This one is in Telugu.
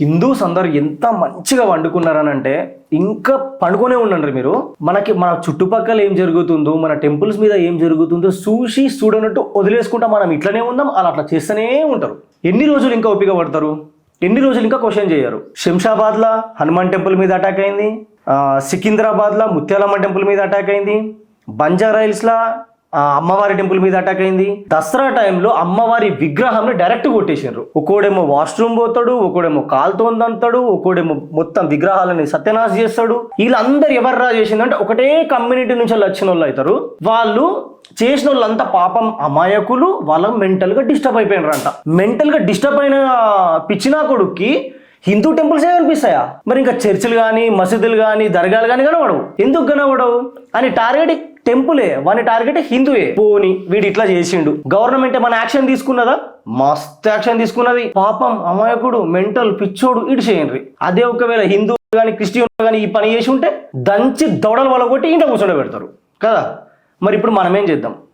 హిందూస్ అందరు ఎంత మంచిగా వండుకున్నారనంటే ఇంకా పండుకొనే ఉండండి మీరు. మన చుట్టుపక్కల ఏం జరుగుతుందో, మన టెంపుల్స్ మీద ఏం జరుగుతుందో చూసి చూడనట్టు వదిలేసుకుంటా మనం ఇట్లనే ఉందాం. అట్లా చేస్తూనే ఉంటారు. ఎన్ని రోజులు ఇంకా ఓపిక పడతారు? ఎన్ని రోజులు ఇంకా క్వశ్చన్ చేయరు? శంషాబాద్లో హనుమాన్ టెంపుల్ మీద అటాక్ అయింది, సికింద్రాబాద్లో ముత్యాలమ్మ టెంపుల్ మీద అటాక్ అయింది, బంజారా హిల్స్లో అమ్మవారి టెంపుల్ మీద అటాక్ అయింది. దసరా టైంలో అమ్మవారి విగ్రహాన్ని డైరెక్ట్ కొట్టేసారు. ఒక్కోడేమో వాష్రూమ్ పోతాడు, ఒక్కోడేమో కాలుతో దంతాడు, ఒక్కోడేమో మొత్తం విగ్రహాలని సత్యనాశ చేస్తాడు. వీళ్ళందరూ ఎవర్రా చేసిందంటే ఒకటే కమ్యూనిటీ నుంచి వచ్చిన వాళ్ళు అవుతారు. వాళ్ళు చేసిన వాళ్ళంతా పాపం అమాయకులు, వాళ్ళ మెంటల్గా డిస్టర్బ్ అయిపోయినారంట. మెంటల్గా డిస్టర్బ్ అయిన పిచ్చినా కొడుక్కి హిందూ టెంపుల్స్ ఏ కనిపిస్తాయా? మరి ఇంకా చర్చిలు కానీ, మసీదులు కానీ, దర్గాలు కానీ కనబడవు. ఎందుకు కనబడవు అని టార్గెట్ టెంపులే, వాని టార్గెట్ హిందువే. పోని వీడు ఇట్లా చేసిండు, గవర్నమెంట్ ఏమైనా యాక్షన్ తీసుకున్నదా? మస్తు యాక్షన్ తీసుకున్నది. పాపం అమాయకుడు, మెంటల్ పిచ్చోడు ఇటు చేయండి. అదే ఒకవేళ హిందూ కానీ క్రిస్టియన్ కానీ ఈ పని చేసి ఉంటే దంచి దౌడలు వలగొట్టి ఇంట్లో కూర్చోబెడతారు కదా. మరి ఇప్పుడు మనం ఏం చేద్దాం?